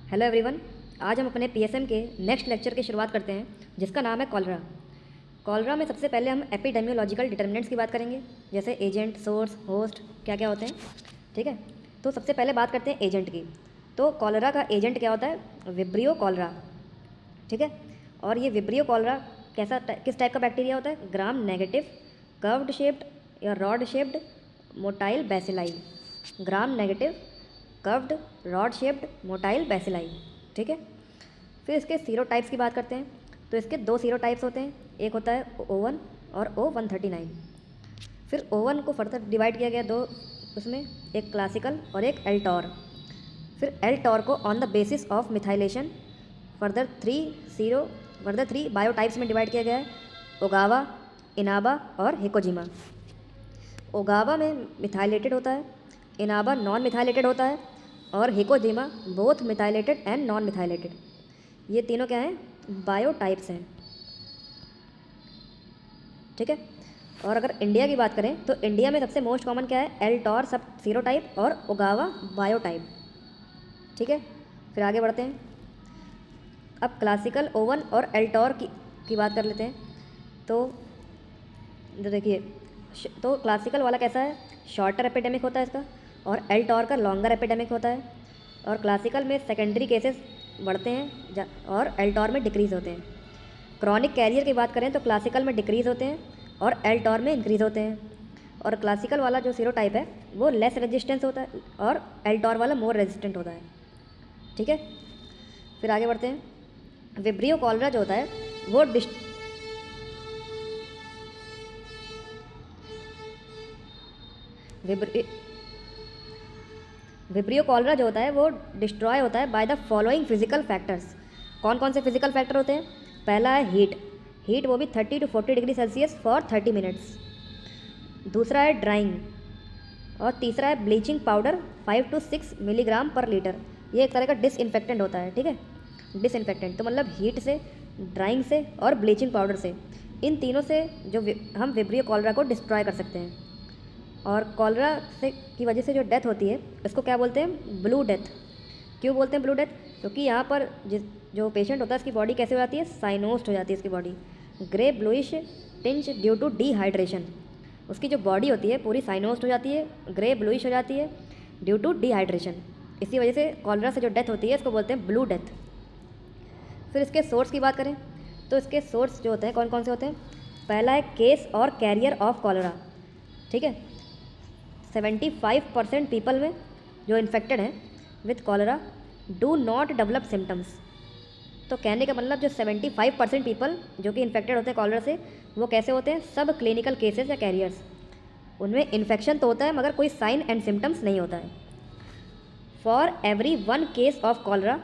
Hello everyone. आज हम अपने पीएसएम के नेक्स्ट लेक्चर की शुरुआत करते हैं, जिसका नाम है कॉलरा। कॉलरा में सबसे पहले हम एपिडेमियोलॉजिकल डिटर्मिनेंट्स की बात करेंगे, जैसे एजेंट, सोर्स, होस्ट, क्या क्या होते हैं। ठीक है, तो सबसे पहले बात करते हैं एजेंट की। तो कॉलरा का एजेंट क्या होता है? Vibrio cholera. ठीक है, और ये विब्रियो कॉलरा किस टाइप का बैक्टीरिया होता है? ग्राम नेगेटिव कर्व्ड शेप्ड या rod shaped motile bacilli. Gram negative curved rod shaped motile bacilli. ठीक है, फिर इसके सीरोटाइप्स की बात करते हैं। तो इसके दो सीरोटाइप्स होते हैं, एक होता है O1 और O139। फिर O1 को फर्दर डिवाइड किया गया दो, उसमें एक क्लासिकल और एक एल्टॉर। फिर एल्टॉर को on the basis of methylation further three biotypes में डिवाइड किया गया है, ओगावा, इनाबा और हिकोजिमा। ओगावा में मिथाइलेटेड होता है, इनाबा नॉन मिथाइलेटेड होता है और Hikojima both methylated and non methylated. ये तीनों क्या हैं? बायोटाइप्स हैं। ठीक है, और अगर इंडिया की बात करें तो इंडिया में सबसे मोस्ट कॉमन क्या है? एल्टॉर सब सीरोटाइप और ओगावा बायोटाइप। ठीक है, फिर आगे बढ़ते हैं। अब क्लासिकल O1 और एल्टॉर की बात कर लेते हैं। तो देखिए, तो क्लासिकल वाला कैसा है? शॉर्टर एपिडेमिक होता है इसका, और एल्टॉर का लॉन्गर एपिडेमिक होता है। और क्लासिकल में सेकेंडरी केसेस बढ़ते हैं और एल्टॉर में डिक्रीज़ होते हैं। क्रॉनिक कैरियर की बात करें तो क्लासिकल में डिक्रीज़ होते हैं और एल्टॉर में इंक्रीज़ होते हैं। और क्लासिकल वाला जो सीरोटाइप है वो लेस रेजिस्टेंस होता है और एल्टॉर वाला मोर रेजिस्टेंट होता है। ठीक है, फिर आगे बढ़ते हैं। विब्रियो कॉलरा जो होता है वो विब्रियो कॉलरा जो होता है वो डिस्ट्रॉय होता है by the following physical factors. कौन कौन से फिजिकल फैक्टर होते हैं? पहला है हीट वो भी 30 to 40 degree Celsius for 30 minutes. दूसरा है ड्राइंग, और तीसरा है bleaching powder 5 to 6 milligram per litre. ये एक तरह का डिसइंफेक्टेंट होता है। ठीक है, डिसइंफेक्टेंट तो मतलब हीट से, ड्राइंग से और ब्लीचिंग पाउडर से, इन तीनों से जो हम विब्रियो कॉलरा को डिस्ट्रॉय कर सकते हैं। और कॉलरा से की वजह से जो डेथ होती है इसको क्या बोलते हैं? Blue death. क्यों बोलते हैं ब्लू डेथ? क्योंकि यहाँ पर जो पेशेंट होता है इसकी बॉडी कैसे हो जाती है? साइनोस्ड हो जाती है इसकी body, grey bluish tinge due to dehydration. उसकी जो बॉडी होती है पूरी साइनोस्ड हो जाती है, ग्रे ब्लूइश हो जाती है ड्यू टू डिहाइड्रेशन। इसी वजह से कॉलरा से जो डेथ होती है इसको बोलते हैं ब्लू डेथ। फिर इसके सोर्स की बात करें तो इसके सोर्स जो होते हैं कौन कौन से होते हैं? पहला है केस और कैरियर ऑफ कॉलरा। ठीक है, 75% पीपल में जो इन्फेक्टेड हैं with cholera do not develop symptoms. तो कहने का मतलब जो 75% पीपल जो कि इन्फेक्टेड होते हैं कॉलरा से, वो कैसे होते हैं? सब क्लिनिकल केसेस या कैरियर्स। उनमें इन्फेक्शन तो होता है मगर कोई साइन एंड सिम्टम्स नहीं होता है। For every 1 case of cholera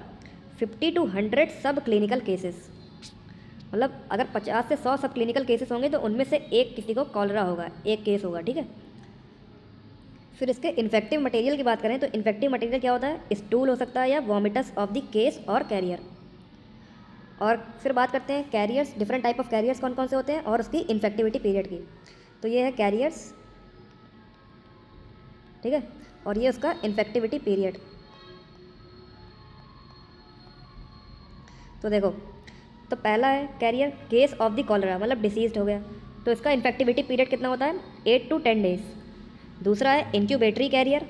50 to 100 सब क्लिनिकल केसेस। मतलब अगर 50 से 100 सब क्लिनिकल केसेस होंगे तो उनमें से एक किसी को कॉलरा होगा, एक केस होगा। ठीक है, फिर इसके इन्फेक्टिव मटेरियल की बात करें तो इन्फेक्टिव मटेरियल क्या होता है? स्टूल हो सकता है या वॉमिटस ऑफ द केस और कैरियर। और फिर बात करते हैं carriers, different type of carriers कौन कौन से होते हैं और उसकी इन्फेक्टिविटी पीरियड की। तो ये है कैरियर्स, ठीक है, और ये उसका इन्फेक्टिविटी पीरियड। तो देखो, तो पहला है carrier case of the cholera, मतलब डिसीज्ड हो गया, तो इसका इन्फेक्टिविटी पीरियड कितना होता है? 8 to 10 डेज। दूसरा है इंक्यूबेटरी कैरियर,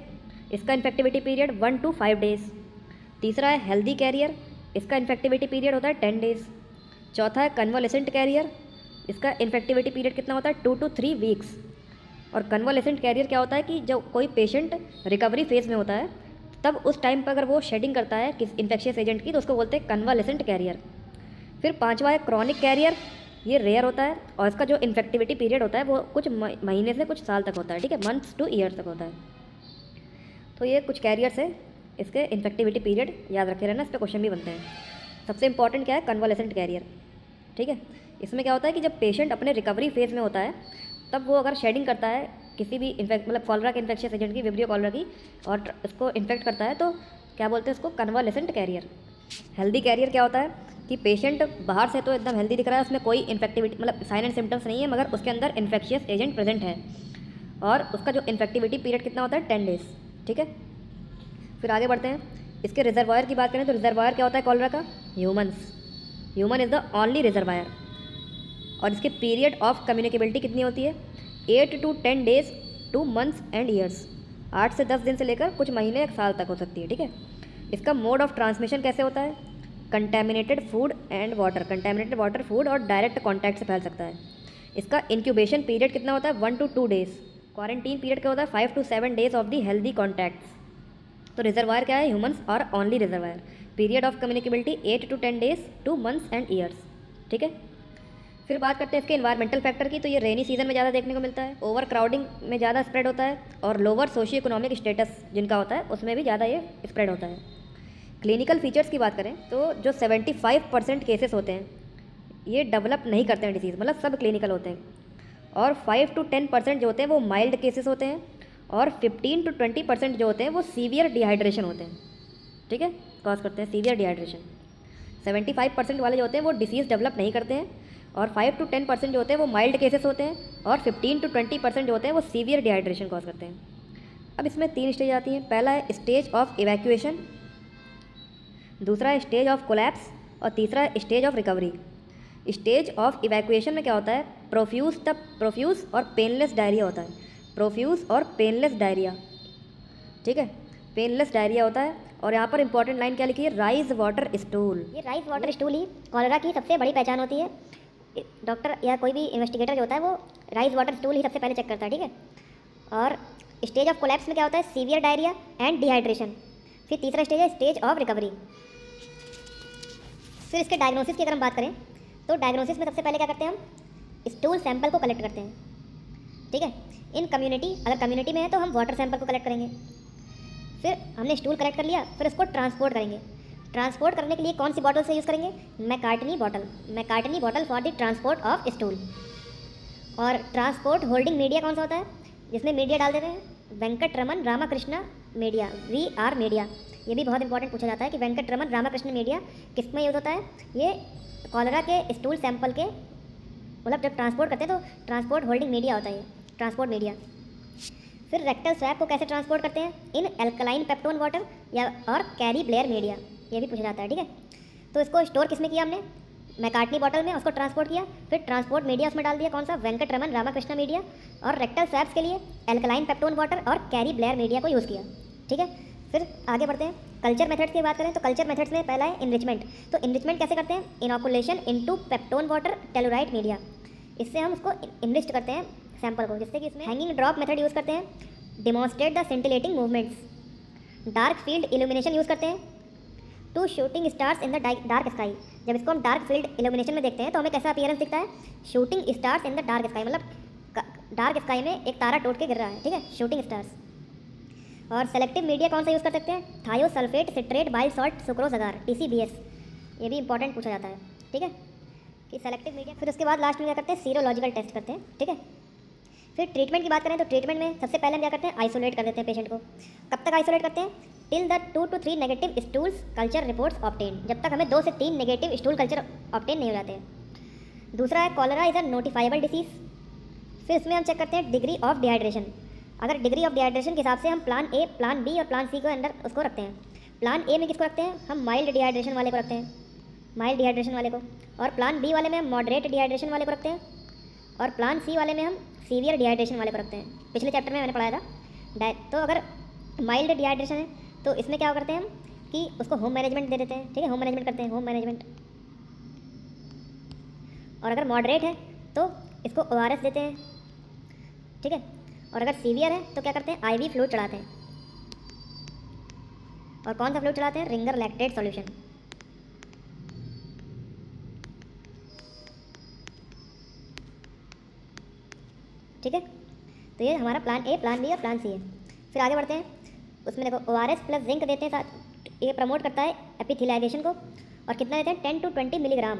इसका इन्फेक्टिविटी पीरियड 1 to 5 डेज। तीसरा है हेल्दी कैरियर, इसका इन्फेक्टिविटी पीरियड होता है 10 डेज। चौथा है कन्वालेसेंट कैरियर, इसका इन्फेक्टिविटी पीरियड कितना होता है? 2 to 3 वीक्स। और कन्वालेसेंट कैरियर क्या होता है कि जब कोई पेशेंट रिकवरी फेज में होता है तब उस टाइम पर अगर वो शेडिंग करता है किस इन्फेक्शियस एजेंट की तो उसको बोलते हैं कन्वालेसेंट कैरियर। फिर पांचवा है क्रॉनिक कैरियर, ये रेयर होता है और इसका जो इन्फेक्टिविटी पीरियड होता है वो कुछ महीने से कुछ साल तक होता है। ठीक है, मंथ्स टू ईयर तक होता है। तो ये कुछ कैरियर्स है, इसके इन्फेक्टिविटी पीरियड याद रखे रहना, इस पर क्वेश्चन भी बनते हैं। सबसे इंपॉर्टेंट क्या है? Convalescent carrier. ठीक है, इसमें क्या होता है कि जब पेशेंट अपने रिकवरी फेज में होता है तब वो अगर शेडिंग करता है किसी भी मतलब कॉलरा के इन्फेक्शियस एजेंट की, विब्रियो कॉलरा की, और इसको इन्फेक्ट करता है तो क्या बोलते हैं उसको? Convalescent career. हेल्दी कैरियर क्या होता है कि पेशेंट बाहर से तो एकदम हेल्दी दिख रहा है, उसमें कोई इन्फेक्टिविटी मतलब साइन एंड सिम्टम्स नहीं है, मगर उसके अंदर इन्फेक्शियस एजेंट प्रेजेंट है और उसका जो इन्फेक्टिविटी पीरियड कितना होता है? 10 डेज। ठीक है, फिर आगे बढ़ते हैं। इसके रिजर्वायर की बात करें तो रिजर्वायर क्या होता है कॉलरा का? Humans. Human is the only reservoir. और इसके पीरियड ऑफ कम्युनिकेबिलिटी कितनी होती है? 8 to 10 days two months and years. 8 से 10 दिन से लेकर कुछ महीने 1 साल तक हो सकती है, ठीक है। इसका मोड ऑफ ट्रांसमिशन कैसे होता है? Contaminated food and water. Contaminated water, food और डायरेक्ट कॉन्टैक्ट से फैल सकता है। इसका इंक्यूबेशन पीरियड कितना होता है? 1 to 2 डेज। क्वारंटीन पीरियड क्या होता है? 5 to 7 days of the healthy contacts. तो रिजर्वायर क्या है? ह्यूमंस और only reservoir. Period of communicability 8 to 10 days two months and years, ठीक है। फिर बात करते हैं इसके इन्वायरमेंटल फैक्टर की। तो ये रेनी सीजन में ज़्यादा देखने को मिलता है, ओवर क्राउडिंग में ज़्यादा स्प्रेड होता है, और लोअर सोशियो इकोनॉमिक स्टेटस जिनका होता है उसमें भी ज़्यादा ये स्प्रेड होता है। क्लिनिकल फीचर्स की बात करें तो जो 75% केसेस होते हैं ये डेवलप नहीं करते हैं डिसीज़, मतलब सब क्लिनिकल होते हैं। और 5 to 10% जो होते हैं वो माइल्ड केसेस होते हैं, और 15 to 20% जो होते हैं वो सीवियर डिहाइड्रेशन होते हैं, ठीक है, कॉज करते हैं सीवियर डिहाइड्रेशन। 75% वाले जो होते हैं वो डिसीज़ डेवलप नहीं करते हैं, और 5 to 10% जो होते हैं वो माइल्ड केसेस होते हैं, और 15 to 20% जो होते हैं वो सीवियर डिहाइड्रेशन कॉज करते हैं। अब इसमें 3 स्टेज आती हैं। पहला है स्टेज ऑफ इवैक्यूएशन, दूसरा है स्टेज ऑफ कोलैप्स, और तीसरा है stage of recovery. Stage of evacuation में क्या होता है? प्रोफ्यूज और पेनलेस डायरिया होता है। प्रोफ्यूज और पेनलेस डायरिया, ठीक है, पेनलेस डायरिया होता है। और यहाँ पर इंपॉर्टेंट लाइन क्या लिखी है? Rise water stool. ये राइस वाटर स्टूल ही कॉलरा की सबसे बड़ी पहचान होती है। डॉक्टर या कोई भी इन्वेस्टिगेटर जो होता है वो राइस वाटर स्टूल ही सबसे पहले चेक करता है, ठीक है। और स्टेज ऑफ कोलैप्स में क्या होता है? Severe diarrhoea and dehydration. फिर तीसरा स्टेज है स्टेज ऑफ रिकवरी। फिर इसके डायग्नोसिस की अगर हम बात करें तो डायग्नोसिस में सबसे पहले क्या करते हैं? हम स्टूल सैंपल को कलेक्ट करते हैं, ठीक है। इन कम्युनिटी, अगर कम्युनिटी में है तो हम वाटर सैंपल को कलेक्ट करेंगे। फिर हमने स्टूल कलेक्ट कर लिया, फिर उसको ट्रांसपोर्ट करेंगे। ट्रांसपोर्ट करने के लिए कौन सी बॉटल से यूज़ करेंगे? McCartney bottle for the transport of stool. और ट्रांसपोर्ट होल्डिंग मीडिया कौन सा होता है जिसमें मीडिया डाल देते हैं? Venkataraman Ramakrishna media, VR media. ये भी बहुत इंपॉर्टेंट पूछा जाता है कि वेंकटरमन रामाकृष्ण मीडिया किस में यूज़ होता है? ये कॉलरा के स्टूल सैंपल के, मतलब जब ट्रांसपोर्ट करते हैं तो ट्रांसपोर्ट होल्डिंग मीडिया होता है ये, ट्रांसपोर्ट मीडिया। फिर रेक्टल स्वैब को कैसे ट्रांसपोर्ट करते हैं? इन एल्कलाइन पेप्टोन वाटर या और कैरी ब्लेयर मीडिया, ये भी पूछा जाता है, ठीक है। तो इसको स्टोर किस में किया हमने? मैकार्टनी बॉटल में, उसको ट्रांसपोर्ट किया, फिर ट्रांसपोर्ट मीडिया उसमें डाल दिया, कौन सा? वेंकटरमन रामाकृष्ण मीडिया। और रेक्टल स्वैब्स के लिए एल्कलाइन पेप्टोन वाटर और कैरी ब्लेयर मीडिया को यूज़ किया, ठीक है। फिर आगे बढ़ते हैं। कल्चर मेथड्स की बात करें तो कल्चर मेथड्स में पहला है इनरिचमेंट। तो इनरिचमेंट कैसे करते हैं? Inoculation into peptone water tellurite media. इससे हम उसको इनरिच करते हैं सैंपल को, जिससे कि इसमें हैंगिंग ड्रॉप मेथड यूज़ करते हैं, demonstrate the scintillating movements. Dark field illumination use करते हैं to shooting stars in the dark sky. जब इसको हम डार्क फील्ड इल्यूमिनेशन में देखते हैं तो हमें कैसा अपीयरेंस दिखता है? Shooting stars in the dark sky, मतलब डार्क स्काई में एक तारा टूट के गिर रहा है, ठीक है, शूटिंग स्टार्स। और सेलेक्टिव मीडिया कौन सा यूज़ कर सकते हैं? Thiosulfate citrate bile salt sucrose agar, TCBS। ये भी इंपॉर्टेंट पूछा जाता है, ठीक है, कि सेलेक्टिव मीडिया। फिर उसके बाद लास्ट में क्या करते हैं? सीरोलॉजिकल टेस्ट करते हैं, ठीक है। फिर ट्रीटमेंट की बात करें तो ट्रीटमेंट में सबसे पहले हम क्या करते हैं? आइसोलेट कर देते हैं पेशेंट को। कब तक आइसोलेट करते हैं? Till the 2 to 3 negative stools culture reports obtain, जब तक हमें 2 से 3 नेगेटिव स्टूल कल्चर ऑब्टेन नहीं हो जाते हैं। दूसरा है cholera is a notifiable disease. फिर इसमें हम चेक करते हैं डिग्री ऑफ डिहाइड्रेशन। अगर डिग्री ऑफ डिहाइड्रेशन के हिसाब से हम प्लान A, प्लान B और प्लान C को अंदर उसको रखते हैं। प्लान A में किसको रखते हैं? हम माइल्ड डिहाइड्रेशन वाले को रखते हैं, माइल्ड डिहाइड्रेशन वाले को। और प्लान B वाले में हम मॉडरेट डिहाइड्रेशन वाले को रखते हैं, और प्लान C वाले में हम सीवियर डिहाइड्रेशन वाले को रखते हैं। पिछले चैप्टर में मैंने पढ़ाया था। तो अगर माइल्ड डिहाइड्रेशन है तो इसमें क्या करते हैं हम कि उसको होम मैनेजमेंट दे देते हैं, ठीक है, होम मैनेजमेंट करते हैं, होम मैनेजमेंट। और अगर मॉडरेट है तो इसको ORS देते हैं, ठीक है। और अगर सीवियर है तो क्या करते हैं? IV फ्लूइड चढ़ाते हैं। और कौन सा फ्लूइड चढ़ाते हैं? रिंगर लैक्टेट सॉल्यूशन, ठीक है। तो ये हमारा प्लान A, प्लान B और प्लान C है। फिर आगे बढ़ते हैं। उसमें देखो ORS प्लस जिंक देते हैं साथ, ये प्रमोट करता है एपिथिलाइजेशन को। और कितना देते हैं? 10 to 20 मिलीग्राम।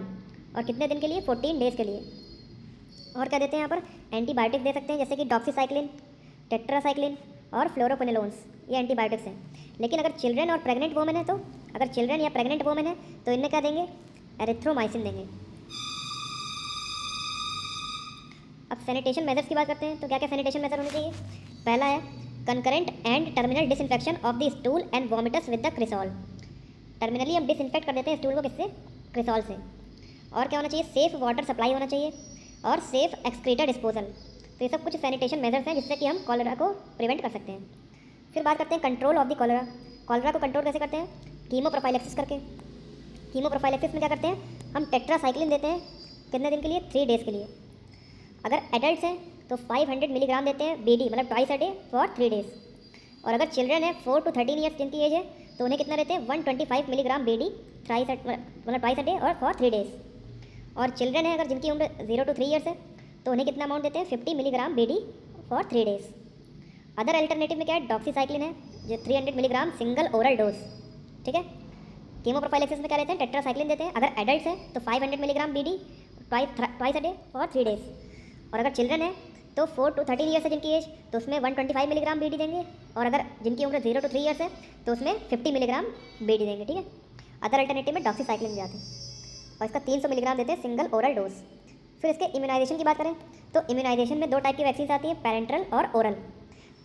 और कितने दिन के लिए? 14 डेज़ के लिए। और क्या देते हैं यहाँ पर? एंटीबायोटिक्स दे सकते हैं, जैसे कि डॉक्सीसाइक्लिन, टेट्रासाइक्लिन और फ्लोरोक्विनोलोन्स, ये एंटीबायोटिक्स हैं। लेकिन अगर चिल्ड्रन और प्रेग्नेंट वोमेन है तो, अगर चिल्ड्रन या प्रेग्नेंट वोमेन है तो इनमें क्या देंगे? एरिथ्रोमाइसिन देंगे। अब सैनिटेशन मेजर्स की बात करते हैं तो क्या क्या सैनिटेशन मेजर होने चाहिए? पहला है concurrent and terminal disinfection of the stool and vomitus with the cresol. Terminally हम डिसइंफेक्ट कर देते हैं स्टूल को, किससे? क्रिसॉल से। और क्या होना चाहिए? सेफ़ वाटर सप्लाई होना चाहिए और सेफ़ एक्सक्रीटर डिस्पोजल। तो ये सब कुछ सैनिटेशन मेजर्स हैं जिससे कि हम कॉलरा को प्रिवेंट कर सकते हैं। फिर बात करते हैं control of the cholera. Cholera को कंट्रोल कैसे करते हैं? कीमोप्रोफाइलेक्सिस करके। कीमोप्रोफाइलेक्सिस में क्या करते हैं? हम टेट्रासाइक्लिन देते हैं। कितने दिन के लिए? 3 डेज़ के लिए। अगर एडल्ट्स हैं तो 500 मिलीग्राम देते हैं BD, मतलब twice a day for 3 days. और अगर चिल्ड्रन है 4 to 13 ईयर्स जिनकी एज है तो उन्हें कितना देते हैं? 125 मिलीग्राम BD मतलब ट्वाइस अ डे और फॉर 3 डेज़। और चिल्ड्रन है अगर जिनकी उम्र 0 to 3 ईयर्स है तो उन्हें कितना अमाउंट देते हैं? 50 milligram BD for 3 days. Other alternative में क्या है? डॉक्सीसाइक्लिन है जो 300 मिलीग्राम सिंगल ओरल डोज। ठीक है। कीमोप्रोफाइलेक्सिस में क्या लेते हैं? टेट्रासाइक्लिन देते हैं। अगर एडल्ट्स है तो 500 milligram BD twice a day for 3 days. और अगर चिल्ड्रन है तो 4 to 13 ईयर्स है जिनकी एज तो उसमें 125 मिलीग्राम BD देंगे। और अगर जिनकी उम्र 0 to 3 ईयर्स है तो उसमें 50 मिलीग्राम BD देंगे। ठीक है। अदर अल्टरनेटिव में डॉक्सीसाइक्लिन जाते हैं और इसका 300 मिलीग्राम देते हैं सिंगल ओरल डोज। फिर इसके इम्यूनाइजेशन की बात करें तो इम्यूनाइजेशन में 2 टाइप की वैक्सीन आती हैं, पैरेंट्रल और ओरल।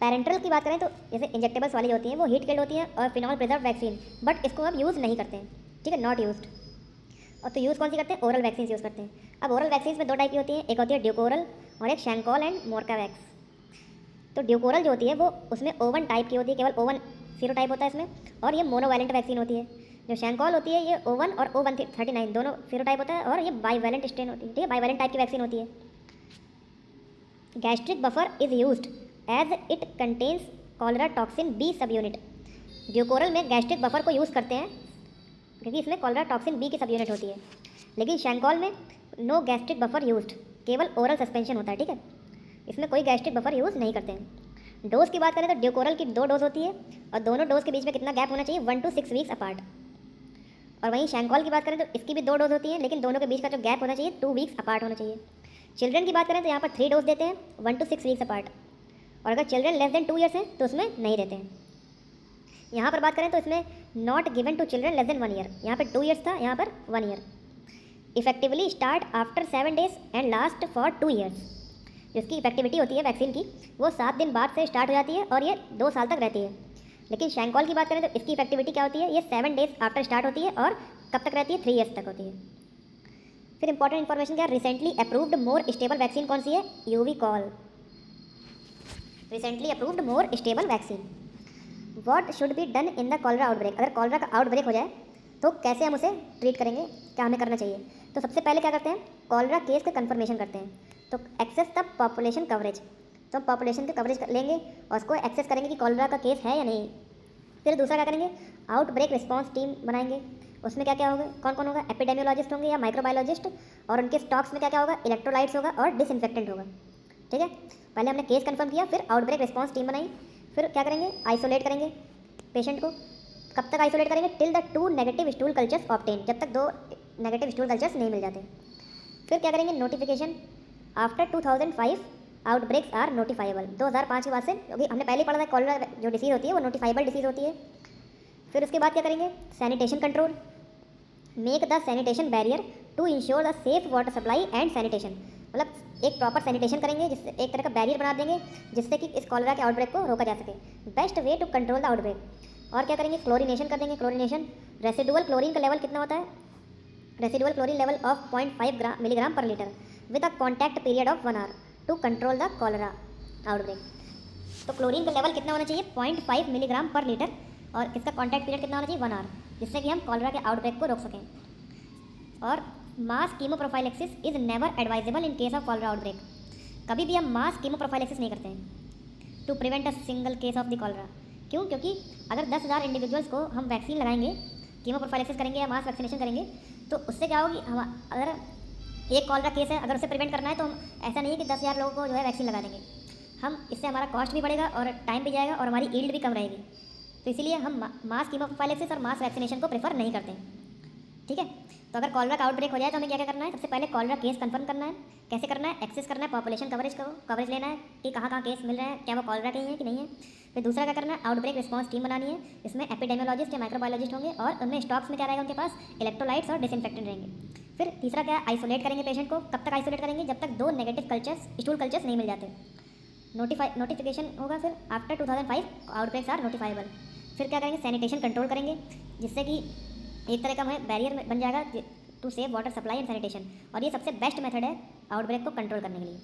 पैरेंट्रल की बात करें तो जैसे इंजेक्टेबल्स वाली होती हैं वो हीट किल्ड होती हैं और फिनॉल प्रिजर्व वैक्सीन, बट इसको हम यूज़ नहीं करते हैं। ठीक है, नॉट यूज्ड। और तो यूज़ कौन सी करते हैं? ओरल वैक्सीन यूज़ करते हैं। अब ओरल वैक्सीन में 2 टाइप की होती हैं, एक होती है ड्यूकोरल और एक शैंकॉल एंड मोर्कावैक्स। तो ड्यूकोरल जो होती है वो उसमें ओवन टाइप की होती है, केवल ओवन सीरोटाइप होता है इसमें, और ये मोनोवैलेंट वैक्सीन होती है। जो शैंकॉल होती है ये ओवन और O139 दोनों सीरोटाइप होता है और ये बाईवैलेंट स्ट्रेन होती है। ठीक है, बाईवैलेंट टाइप की वैक्सीन होती है। Gastric buffer is used as it contains cholera toxin B subunit. Dukoral में गैस्ट्रिक बफर को यूज़ करते हैं क्योंकि इसमें कॉलरा टॉक्सिन B की सब यूनिट होती है। लेकिन शैंकॉल में नो गैस्ट्रिक बफर यूज्ड, केवल ओरल सस्पेंशन होता है। ठीक है, इसमें कोई गैस्ट्रिक बफर यूज़ नहीं करते हैं। डोज की बात करें तो ड्यूकोरल की 2 डोज होती है और दोनों डोज के बीच में कितना गैप होना चाहिए? 1 to 6 वीक्स अपार्ट। और वहीं शैंकॉल की बात करें तो इसकी भी 2 डोज होती है लेकिन दोनों के बीच का जो गैप होना चाहिए 2 वीक्स अपार्ट होना चाहिए। चिल्ड्रन की बात करें तो यहाँ पर 3 डोज देते हैं 1 to 6 वीक्स अपार्ट। और अगर चिल्ड्रन लेस देन 2 ईयर्स हैं तो उसमें नहीं देते हैं। यहाँ पर बात करें तो इसमें not given to children less than 1 year, यहाँ पर 2 ईयर्स था, यहाँ पर 1 year. Effectively start after 7 days and last for 2 years. जिसकी इफेक्टिविटी होती है वैक्सीन की वो 7 दिन बाद से स्टार्ट हो जाती है और ये 2 साल तक रहती है। लेकिन शैंकॉल की बात करें तो इसकी इफेक्टिविटी क्या होती है? ये 7 डेज आफ्टर स्टार्ट होती है और कब तक रहती है? 3 ईयर्स तक होती है। फिर इंपॉर्टेंट इन्फॉर्मेशन क्या? Recently approved more stable vaccine कौन सी है? Euvichol. Recently approved more stable vaccine. What should be done in the cholera outbreak. अगर कॉलरा का आउटब्रेक हो जाए तो कैसे हम उसे ट्रीट करेंगे, क्या हमें करना चाहिए? तो सबसे पहले क्या करते हैं? कॉलरा केस का कंफर्मेशन करते हैं। तो एक्सेस द पॉपुलेशन कवरेज, तो हम पॉपुलेशन का कवरेज लेंगे और उसको एक्सेस करेंगे कि कॉलरा का केस है या नहीं। फिर दूसरा क्या करेंगे? आउटब्रेक रिस्पांस टीम बनाएंगे। उसमें क्या क्या होगा? कौन कौन होगा? एपिडेमियोलॉजिस्ट होंगे या माइक्रोबायोलॉजिस्ट, और उनके स्टॉक्स में क्या क्या होगा? इलेक्ट्रोलाइट्स होगा और डिसइंफेक्टेंट होगा। ठीक है, पहले हमने केस कंफर्म किया, फिर आउटब्रेक रिस्पांस टीम बनाई। फिर क्या करेंगे? आइसोलेट करेंगे पेशेंट को। कब तक आइसोलेट करेंगे? Till the 2 negative stool cultures obtain, जब तक 2 नेगेटिव स्टूल कल्चर्स नहीं मिल जाते। फिर क्या करेंगे? Notification. After 2005 outbreaks are notifiable. 2005 के बाद से, क्योंकि हमने पहले पढ़ा था कॉलरा जो डिसीज़ होती है वो नोटिफाइबल डिसीज़ होती है। फिर उसके बाद क्या करेंगे? Sanitation control. Make the sanitation barrier to ensure the safe water supply and sanitation, मतलब एक प्रॉपर सैनिटेशन करेंगे, जिससे एक तरह का बैरियर बना देंगे जिससे कि इस कॉलरा के आउटब्रेक को रोका जा सके। Best way to control the outbreak. और क्या करेंगे? क्लोरीनेशन कर देंगे। क्लोरीनेशन, रेसिडुअल क्लोरीन का लेवल कितना होता है? Residual chlorine level of 0.5 milligram per litre with a contact period of 1 hour to control the cholera outbreak. तो क्लोरीन का लेवल कितना होना चाहिए? 0.5 मिलीग्राम पर लीटर, और इसका कॉन्टैक्ट पीरियड कितना होना चाहिए? 1 आवर, जिससे कि हम कॉलरा के आउटब्रेक को रोक सकें। और mass chemoprophylaxis is never advisable in case of cholera outbreak. कभी भी हम मास कीमोप्रोफाइलेक्सिस नहीं करते हैं to prevent a single case of the cholera. क्यों? क्योंकि अगर 10,000 इंडिविजुअल्स को हम वैक्सीन लगाएंगे, कीमोप्रोफाइलेक्सिस करेंगे या मास वैक्सीनेशन करेंगे, तो उससे क्या होगी? हम अगर एक कॉलरा केस है, अगर उसे प्रिवेंट करना है तो हम ऐसा नहीं है कि 10,000 लोगों को जो है वैक्सीन लगा देंगे। हम इससे हमारा कॉस्ट भी बढ़ेगा और टाइम भी जाएगा और हमारी ईल्ड भी कम रहेगी। तो इसीलिए हम मास कीमोप्रोफाइलेक्सिस और मास वैक्सीनेशन को प्रेफर नहीं करते हैं। ठीक है, तो अगर कॉलरा का आउटब्रेक हो जाए तो हमें क्या क्या करना है? सबसे पहले कॉलरा केस कंफर्म करना है। कैसे करना है? एक्सेस करना है पॉपुलेशन कवरेज लेना है कि कहाँ कहाँ केस मिल रहे हैं, क्या वो कॉलरा के ही है कि नहीं है। फिर दूसरा क्या करना है? आउटब्रेक रिस्पांस टीम बनानी है। इसमें एपिडेमियोलॉजिस्ट या माइक्रोबायोलॉजिस्ट होंगे और उनमें स्टॉक्स में क्या रहेगा? उनके पास इलेक्ट्रोलाइट्स और डिसइंफेक्टेंट रहेंगे। फिर तीसरा क्या है? आइसोलेट करेंगे पेशेंट को। कब तक आइसोलेट करेंगे? जब तक 2 नेगेटिव कल्चर्स, स्टूल कल्चर्स नहीं मिल जाते। नोटिफिकेशन होगा। फिर आफ्टर 2005 आउटब्रेक्स आर नोटिफाइबल। फिर क्या करेंगे? सैनिटेशन कंट्रोल करेंगे, जिससे कि एक तरह का हमें बैरियर बन जाएगा to save water supply and sanitation, और ये सबसे बेस्ट मेथड है आउटब्रेक को कंट्रोल करने के लिए।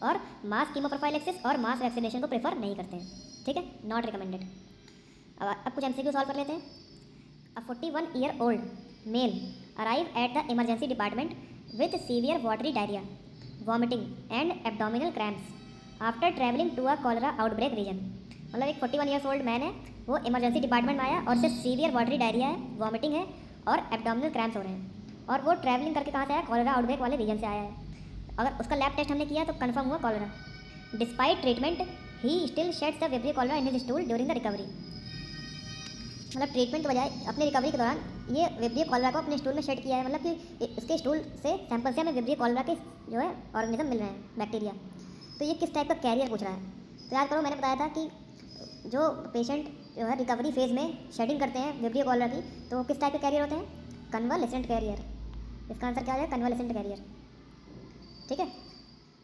और मास कीमोप्रोफाइलेक्सिस और मास वैक्सीनेशन को प्रेफर नहीं करते हैं, ठीक है, नॉट रिकमेंडेड। अब कुछ एमसीक्यू सॉल्व कर लेते हैं। A 41-year-old male arrive at the emergency department with severe watery diarrhoea, vomiting and abdominal cramps after travelling to a cholera outbreak region. मतलब एक 41 ईयर्स ओल्ड मैन है, वो इमरजेंसी डिपार्टमेंट में आया और उसे सीवियर वाटरी डायरिया है, vomiting है और एब्डोमिनल क्रैम्प्स हो रहे हैं, और वो ट्रैवलिंग करके कहाँ से आया, कॉलरा आउटब्रेक वाले रीजन से आया है। अगर उसका लैब टेस्ट हमने किया तो कंफर्म हुआ cholera. Despite treatment he still shades the vibrio cholera in his stool during the recovery. मतलब ट्रीटमेंट के बजाय अपने रिकवरी के दौरान ये विब्रियो कॉलरा को अपने स्टूल में शेड किया है, मतलब कि इसके स्टूल से सैंपल से हमें विब्रियो कॉलरा के जो है ऑर्गेनिज्म मिल रहे हैं, बैक्टीरिया। तो ये किस टाइप का कैरियर पूछ रहा है। तो याद करो मैंने बताया था कि जो पेशेंट जो है रिकवरी फेज में शेडिंग करते हैं विब्रियो कॉलरा की, तो वो किस टाइप के कैरियर होते हैं, कन्वालेसेंट कैरियर। इसका आंसर क्या हो जाएगा, कन्वालेसेंट कैरियर, ठीक है।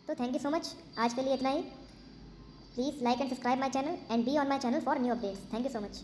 तो थैंक यू सो मच, आज के लिए इतना ही। Please like and subscribe my channel and be on my channel for new updates. Thank you so much.